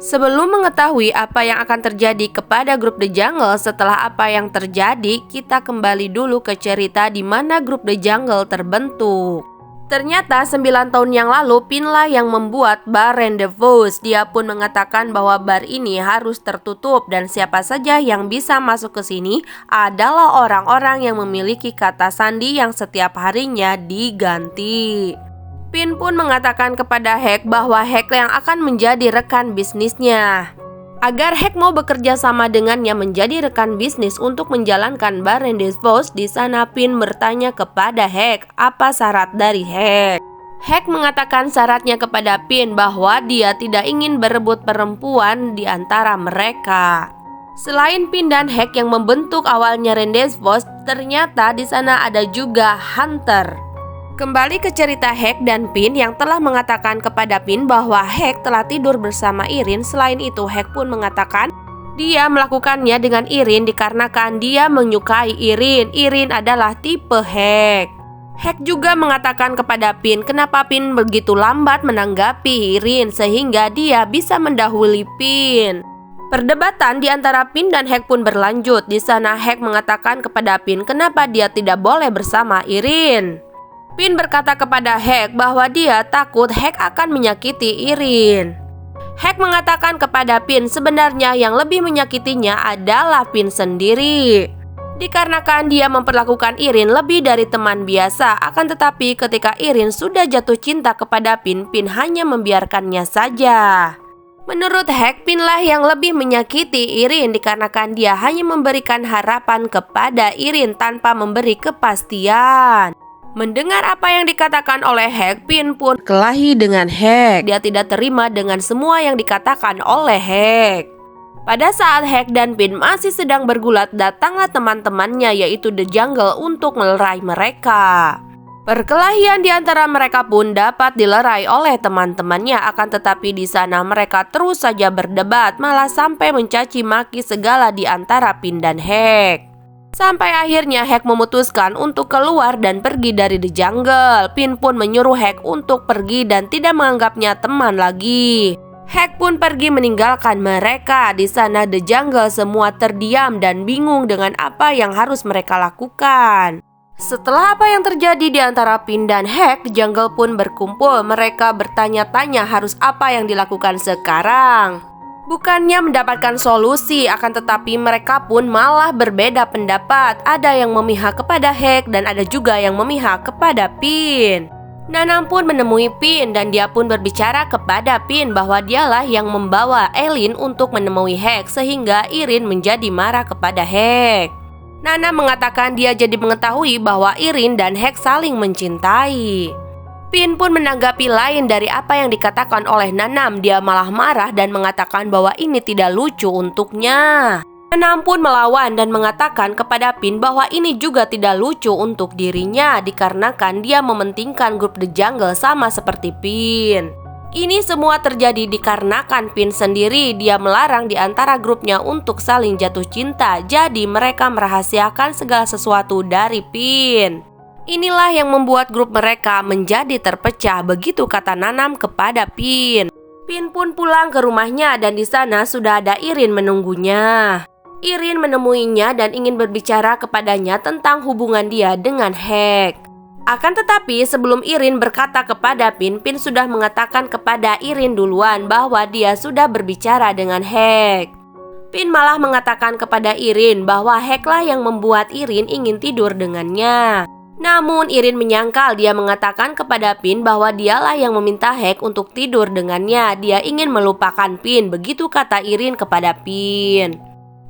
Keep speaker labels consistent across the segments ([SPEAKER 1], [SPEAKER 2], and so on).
[SPEAKER 1] Sebelum mengetahui apa yang akan terjadi kepada grup The Jungle setelah apa yang terjadi, kita kembali dulu ke cerita di mana grup The Jungle terbentuk. Ternyata 9 tahun yang lalu Pin lah yang membuat bar Rendezvous. Dia pun mengatakan bahwa bar ini harus tertutup dan siapa saja yang bisa masuk ke sini adalah orang-orang yang memiliki kata sandi yang setiap harinya diganti. Pin pun mengatakan kepada Hek bahwa Hek yang akan menjadi rekan bisnisnya. Agar Hek mau bekerja sama dengannya menjadi rekan bisnis untuk menjalankan bar Rendezvous, di sana Pin bertanya kepada Hek apa syarat dari Hek. Hek mengatakan syaratnya kepada Pin bahwa dia tidak ingin berebut perempuan di antara mereka. Selain Pin dan Hek yang membentuk awalnya Rendezvous, ternyata di sana ada juga Hunter. Kembali ke cerita Hek dan Pin yang telah mengatakan kepada Pin bahwa Hek telah tidur bersama Irin. Selain itu, Hek pun mengatakan dia melakukannya dengan Irin dikarenakan dia menyukai Irin. Irin adalah tipe Hek. Hek juga mengatakan kepada Pin kenapa Pin begitu lambat menanggapi Irin sehingga dia bisa mendahului Pin. Perdebatan di antara Pin dan Hek pun berlanjut. Di sana Hek mengatakan kepada Pin kenapa dia tidak boleh bersama Irin. Pin berkata kepada Hek bahwa dia takut Hek akan menyakiti Irin. Hek mengatakan kepada Pin sebenarnya yang lebih menyakitinya adalah Pin sendiri. Dikarenakan dia memperlakukan Irin lebih dari teman biasa. Akan tetapi ketika Irin sudah jatuh cinta kepada Pin, Pin hanya membiarkannya saja. Menurut Hek, Pin lah yang lebih menyakiti Irin dikarenakan dia hanya memberikan harapan kepada Irin tanpa memberi kepastian. Mendengar apa yang dikatakan oleh Hek, Pin pun kelahi dengan Hek. Dia tidak terima dengan semua yang dikatakan oleh Hek. Pada saat Hek dan Pin masih sedang bergulat, datanglah teman-temannya yaitu The Jungle untuk melerai mereka. Perkelahian di antara mereka pun dapat dilerai oleh teman-temannya, akan tetapi di sana mereka terus saja berdebat, malah sampai mencaci maki segala di antara Pin dan Hek. Sampai akhirnya Hek memutuskan untuk keluar dan pergi dari The Jungle. Pin pun menyuruh Hek untuk pergi dan tidak menganggapnya teman lagi. Hek pun pergi meninggalkan mereka. Di sana The Jungle semua terdiam dan bingung dengan apa yang harus mereka lakukan. Setelah apa yang terjadi di antara Pin dan Hek, The Jungle pun berkumpul. Mereka bertanya-tanya harus apa yang dilakukan sekarang. Bukannya mendapatkan solusi, akan tetapi mereka pun malah berbeda pendapat. Ada yang memihak kepada Hek dan ada juga yang memihak kepada Pin. Nanam pun menemui Pin dan dia pun berbicara kepada Pin bahwa dialah yang membawa Elin untuk menemui Hek sehingga Irin menjadi marah kepada Hek. Nana mengatakan dia jadi mengetahui bahwa Irin dan Hek saling mencintai. Pin pun menanggapi lain dari apa yang dikatakan oleh Nanam. Dia malah marah dan mengatakan bahwa ini tidak lucu untuknya. Nanam pun melawan dan mengatakan kepada Pin bahwa ini juga tidak lucu untuk dirinya dikarenakan dia mementingkan grup The Jungle sama seperti Pin. Ini semua terjadi dikarenakan Pin sendiri. Dia melarang di antara grupnya untuk saling jatuh cinta. Jadi mereka merahasiakan segala sesuatu dari Pin. Inilah yang membuat grup mereka menjadi terpecah, begitu kata Nanam kepada Pin. Pin pun pulang ke rumahnya dan di sana sudah ada Irin menunggunya. Irin menemuinya dan ingin berbicara kepadanya tentang hubungan dia dengan Hek. Akan tetapi sebelum Irin berkata kepada Pin, Pin sudah mengatakan kepada Irin duluan bahwa dia sudah berbicara dengan Hek. Pin malah mengatakan kepada Irin bahwa Hek lah yang membuat Irin ingin tidur dengannya. Namun Irin menyangkal. Dia mengatakan kepada Pin bahwa dialah yang meminta Hek untuk tidur dengannya. Dia ingin melupakan Pin, begitu kata Irin kepada Pin.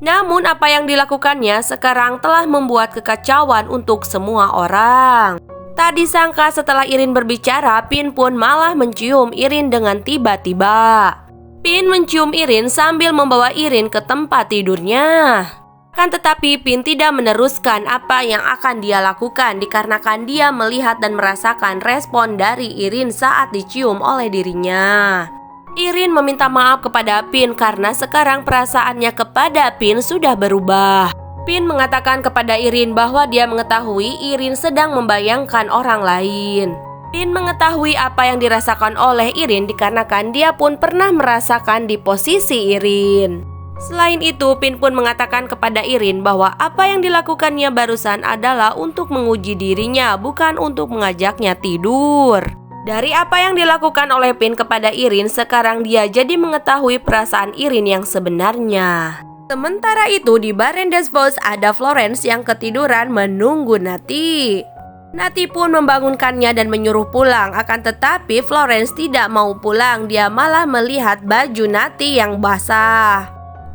[SPEAKER 1] Namun apa yang dilakukannya sekarang telah membuat kekacauan untuk semua orang. Tak disangka setelah Irin berbicara, Pin pun malah mencium Irin dengan tiba-tiba. Pin mencium Irin sambil membawa Irin ke tempat tidurnya. Kan tetapi Pin tidak meneruskan apa yang akan dia lakukan dikarenakan dia melihat dan merasakan respon dari Irin saat dicium oleh dirinya. Irin meminta maaf kepada Pin karena sekarang perasaannya kepada Pin sudah berubah. Pin mengatakan kepada Irin bahwa dia mengetahui Irin sedang membayangkan orang lain. Pin mengetahui apa yang dirasakan oleh Irin dikarenakan dia pun pernah merasakan di posisi Irin. Selain itu, Pin pun mengatakan kepada Irin bahwa apa yang dilakukannya barusan adalah untuk menguji dirinya, bukan untuk mengajaknya tidur. Dari apa yang dilakukan oleh Pin kepada Irin, sekarang dia jadi mengetahui perasaan Irin yang sebenarnya. Sementara itu di Barendes Bos ada Florence yang ketiduran menunggu Nati. Nati pun membangunkannya dan menyuruh pulang, akan tetapi Florence tidak mau pulang, dia malah melihat baju Nati yang basah.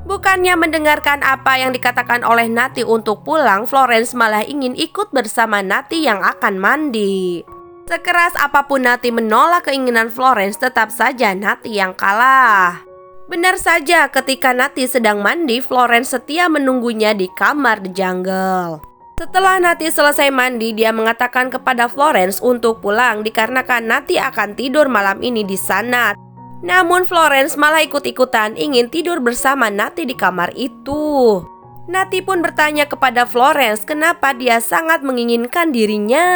[SPEAKER 1] Bukannya mendengarkan apa yang dikatakan oleh Nati untuk pulang, Florence malah ingin ikut bersama Nati yang akan mandi. Sekeras apapun Nati menolak keinginan Florence, tetap saja Nati yang kalah. Benar saja, ketika Nati sedang mandi, Florence setia menunggunya di kamar The Jungle. Setelah Nati selesai mandi, dia mengatakan kepada Florence untuk pulang dikarenakan Nati akan tidur malam ini di sana. Namun Florence malah ikut-ikutan ingin tidur bersama Nati di kamar itu. Nati pun bertanya kepada Florence kenapa dia sangat menginginkan dirinya.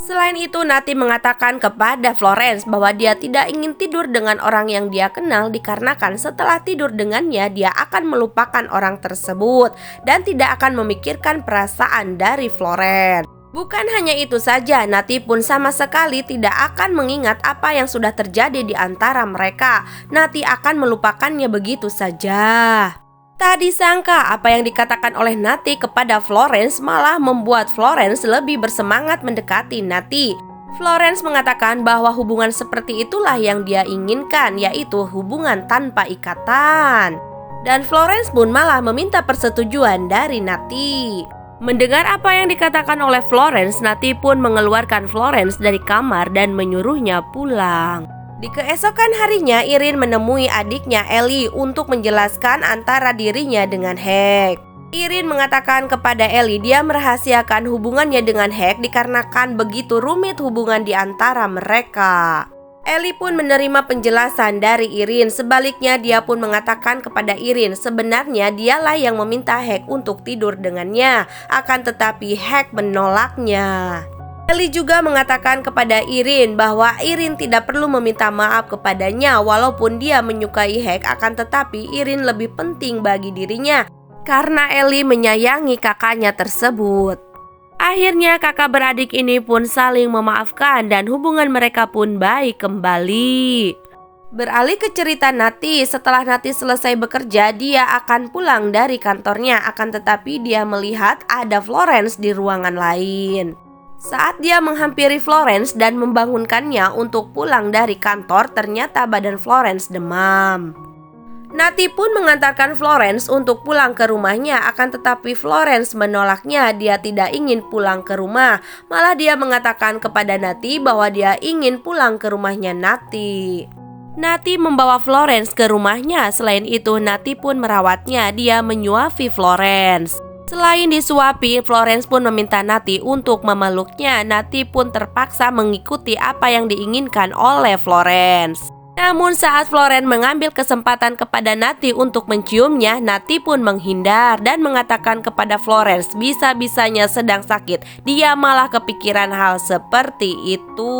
[SPEAKER 1] Selain itu, Nati mengatakan kepada Florence bahwa dia tidak ingin tidur dengan orang yang dia kenal dikarenakan setelah tidur dengannya dia akan melupakan orang tersebut dan tidak akan memikirkan perasaan dari Florence. Bukan hanya itu saja, Nati pun sama sekali tidak akan mengingat apa yang sudah terjadi di antara mereka. Nati akan melupakannya begitu saja. Tak disangka apa yang dikatakan oleh Nati kepada Florence malah membuat Florence lebih bersemangat mendekati Nati. Florence mengatakan bahwa hubungan seperti itulah yang dia inginkan, yaitu hubungan tanpa ikatan. Dan Florence pun malah meminta persetujuan dari Nati. Mendengar apa yang dikatakan oleh Florence, Nati pun mengeluarkan Florence dari kamar dan menyuruhnya pulang. Di keesokan harinya, Irin menemui adiknya Ellie untuk menjelaskan antara dirinya dengan Hank. Irin mengatakan kepada Ellie dia merahasiakan hubungannya dengan Hank dikarenakan begitu rumit hubungan di antara mereka. Ellie pun menerima penjelasan dari Irin. Sebaliknya, dia pun mengatakan kepada Irin sebenarnya dialah yang meminta Hank untuk tidur dengannya, akan tetapi Hank menolaknya. Ellie juga mengatakan kepada Irin bahwa Irin tidak perlu meminta maaf kepadanya walaupun dia menyukai Hank, akan tetapi Irin lebih penting bagi dirinya karena Ellie menyayangi kakaknya tersebut. Akhirnya kakak beradik ini pun saling memaafkan dan hubungan mereka pun baik kembali. Beralih ke cerita Nati, setelah Nati selesai bekerja, dia akan pulang dari kantornya, akan tetapi dia melihat ada Florence di ruangan lain. Saat dia menghampiri Florence dan membangunkannya untuk pulang dari kantor, ternyata badan Florence demam. Nati pun mengantarkan Florence untuk pulang ke rumahnya, akan tetapi Florence menolaknya. Dia tidak ingin pulang ke rumah, malah dia mengatakan kepada Nati bahwa dia ingin pulang ke rumahnya Nati. Nati membawa Florence ke rumahnya. Selain itu, Nati pun merawatnya. Dia menyuapi Florence. Selain disuapi, Florence pun meminta Nati untuk memeluknya. Nati pun terpaksa mengikuti apa yang diinginkan oleh Florence. Namun saat Florence mengambil kesempatan kepada Nati untuk menciumnya, Nati pun menghindar dan mengatakan kepada Florence bisa-bisanya sedang sakit. Dia malah kepikiran hal seperti itu.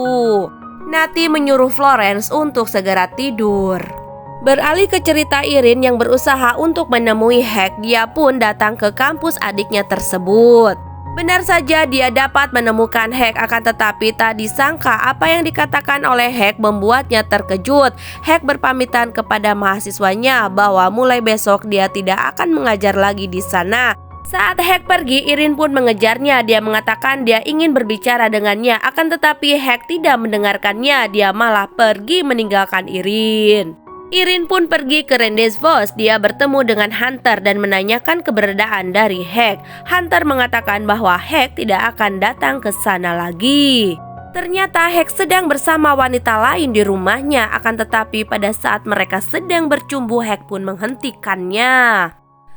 [SPEAKER 1] Nati menyuruh Florence untuk segera tidur. Beralih ke cerita Irin yang berusaha untuk menemui Hank, dia pun datang ke kampus adiknya tersebut. Benar saja dia dapat menemukan Hank, akan tetapi tak disangka apa yang dikatakan oleh Hank membuatnya terkejut. Hank berpamitan kepada mahasiswanya bahwa mulai besok dia tidak akan mengajar lagi di sana. Saat Hank pergi, Irin pun mengejarnya. Dia mengatakan dia ingin berbicara dengannya, akan tetapi Hank tidak mendengarkannya. Dia malah pergi meninggalkan Irin. Irin pun pergi ke Rendezvous. Dia bertemu dengan Hunter dan menanyakan keberadaan dari Hank. Hunter mengatakan bahwa Hank tidak akan datang ke sana lagi. Ternyata Hank sedang bersama wanita lain di rumahnya, akan tetapi pada saat mereka sedang bercumbu, Hank pun menghentikannya.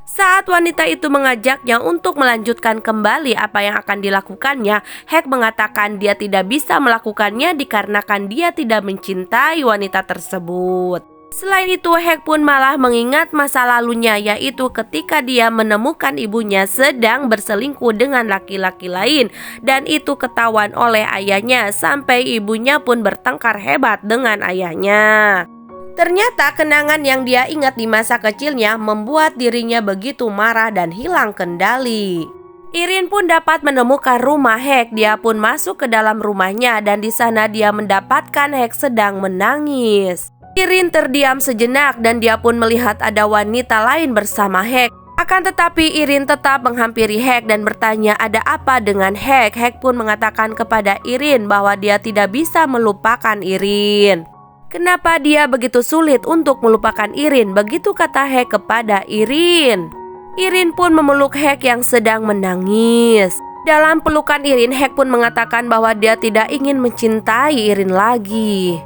[SPEAKER 1] Saat wanita itu mengajaknya untuk melanjutkan kembali apa yang akan dilakukannya, Hank mengatakan dia tidak bisa melakukannya dikarenakan dia tidak mencintai wanita tersebut. Selain itu, Hek pun malah mengingat masa lalunya, yaitu ketika dia menemukan ibunya sedang berselingkuh dengan laki-laki lain, dan itu ketahuan oleh ayahnya sampai ibunya pun bertengkar hebat dengan ayahnya. Ternyata kenangan yang dia ingat di masa kecilnya membuat dirinya begitu marah dan hilang kendali. Irin pun dapat menemukan rumah Hek. Dia pun masuk ke dalam rumahnya dan di sana dia mendapatkan Hek sedang menangis. Irin terdiam sejenak dan dia pun melihat ada wanita lain bersama Hek. Akan tetapi Irin tetap menghampiri Hek dan bertanya ada apa dengan Hek. Hek pun mengatakan kepada Irin bahwa dia tidak bisa melupakan Irin. Kenapa dia begitu sulit untuk melupakan Irin? Begitu kata Hek kepada Irin. Irin pun memeluk Hek yang sedang menangis. Dalam pelukan Irin, Hek pun mengatakan bahwa dia tidak ingin mencintai Irin lagi.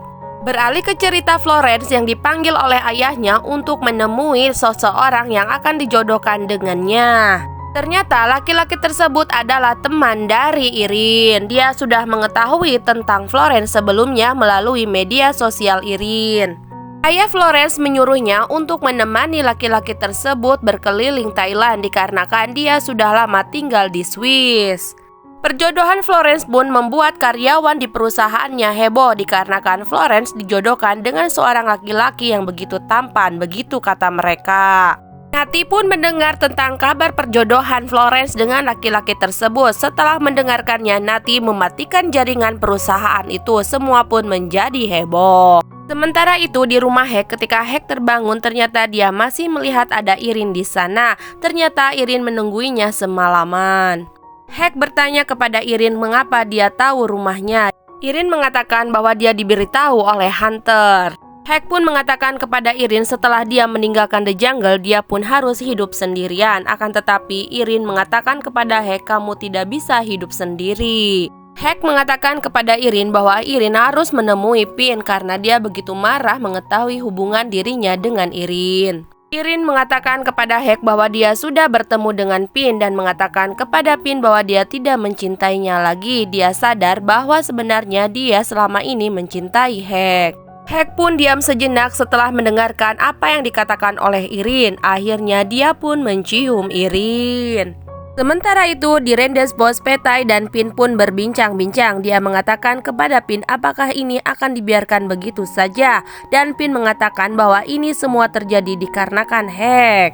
[SPEAKER 1] Beralih ke cerita Florence yang dipanggil oleh ayahnya untuk menemui seseorang yang akan dijodohkan dengannya. Ternyata laki-laki tersebut adalah teman dari Irin. Dia sudah mengetahui tentang Florence sebelumnya melalui media sosial Irin. Ayah Florence menyuruhnya untuk menemani laki-laki tersebut berkeliling Thailand dikarenakan dia sudah lama tinggal di Swiss. Perjodohan Florence pun membuat karyawan di perusahaannya heboh dikarenakan Florence dijodohkan dengan seorang laki-laki yang begitu tampan, begitu kata mereka. Nati pun mendengar tentang kabar perjodohan Florence dengan laki-laki tersebut. Setelah mendengarkannya, Nati mematikan jaringan perusahaan itu. Semua pun menjadi heboh. Sementara itu di rumah Hek, ketika Hek terbangun ternyata dia masih melihat ada Irin di sana. Ternyata Irin menungguinya semalaman. Hek bertanya kepada Irin mengapa dia tahu rumahnya. Irin mengatakan bahwa dia diberitahu oleh Hunter. Hek pun mengatakan kepada Irin setelah dia meninggalkan The Jungle, dia pun harus hidup sendirian. Akan tetapi Irin mengatakan kepada Hek, kamu tidak bisa hidup sendiri. Hek mengatakan kepada Irin bahwa Irin harus menemui Pin karena dia begitu marah mengetahui hubungan dirinya dengan Irin. Irin mengatakan kepada Hek bahwa dia sudah bertemu dengan Pin dan mengatakan kepada Pin bahwa dia tidak mencintainya lagi. Dia sadar bahwa sebenarnya dia selama ini mencintai Hek. Hek pun diam sejenak setelah mendengarkan apa yang dikatakan oleh Irin. Akhirnya dia pun mencium Irin. Sementara itu di Rendes bos Petai dan Pin pun berbincang-bincang. Dia mengatakan kepada Pin apakah ini akan dibiarkan begitu saja. Dan Pin mengatakan bahwa ini semua terjadi dikarenakan Hek.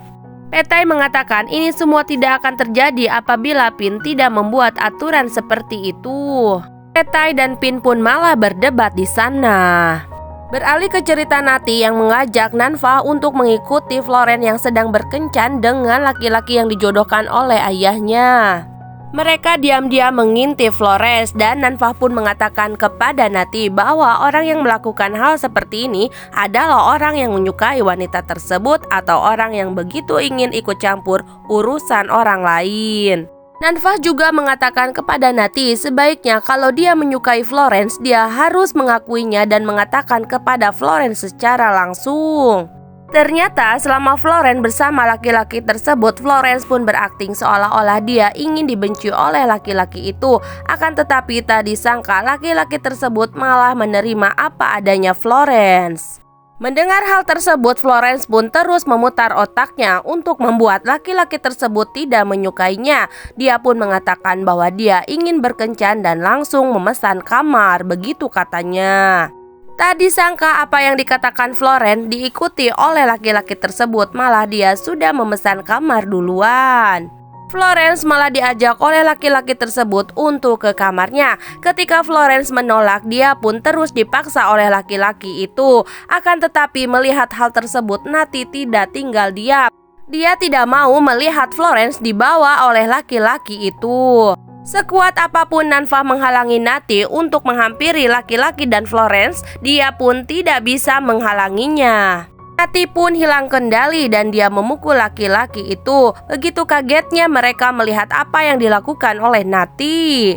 [SPEAKER 1] Petai mengatakan ini semua tidak akan terjadi apabila Pin tidak membuat aturan seperti itu. Petai dan Pin pun malah berdebat di sana. Beralih ke cerita Nati yang mengajak Nanfa untuk mengikuti Florence yang sedang berkencan dengan laki-laki yang dijodohkan oleh ayahnya. Mereka diam-diam mengintip Florence dan Nanfa pun mengatakan kepada Nati bahwa orang yang melakukan hal seperti ini adalah orang yang menyukai wanita tersebut atau orang yang begitu ingin ikut campur urusan orang lain. Nanfa juga mengatakan kepada Nati sebaiknya kalau dia menyukai Florence, dia harus mengakuinya dan mengatakan kepada Florence secara langsung. Ternyata selama Florence bersama laki-laki tersebut, Florence pun berakting seolah-olah dia ingin dibenci oleh laki-laki itu. Akan tetapi tak disangka laki-laki tersebut malah menerima apa adanya Florence. Mendengar hal tersebut, Florence pun terus memutar otaknya untuk membuat laki-laki tersebut tidak menyukainya. Dia pun mengatakan bahwa dia ingin berkencan dan langsung memesan kamar, begitu katanya. Tak disangka apa yang dikatakan Florence diikuti oleh laki-laki tersebut, malah dia sudah memesan kamar duluan. Florence malah diajak oleh laki-laki tersebut untuk ke kamarnya. Ketika Florence menolak, dia pun terus dipaksa oleh laki-laki itu. Akan tetapi melihat hal tersebut, Nati tidak tinggal diam. Dia tidak mau melihat Florence dibawa oleh laki-laki itu. Sekuat apapun Nanfa menghalangi Nati untuk menghampiri laki-laki dan Florence, dia pun tidak bisa menghalanginya. Nati pun hilang kendali dan dia memukul laki-laki itu. Begitu kagetnya mereka melihat apa yang dilakukan oleh Nati.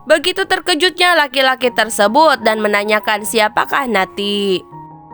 [SPEAKER 1] Begitu terkejutnya laki-laki tersebut dan menanyakan siapakah Nati.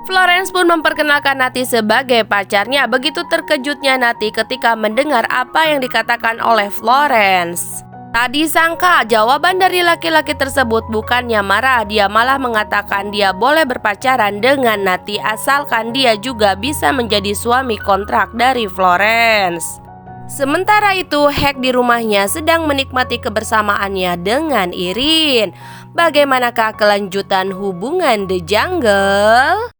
[SPEAKER 1] Florence pun memperkenalkan Nati sebagai pacarnya. Begitu terkejutnya Nati ketika mendengar apa yang dikatakan oleh Florence. Tak disangka jawaban dari laki-laki tersebut bukannya marah, dia malah mengatakan dia boleh berpacaran dengan Natty asalkan dia juga bisa menjadi suami kontrak dari Florence. Sementara itu, Hank di rumahnya sedang menikmati kebersamaannya dengan Irene. Bagaimanakah kelanjutan hubungan The Jungle?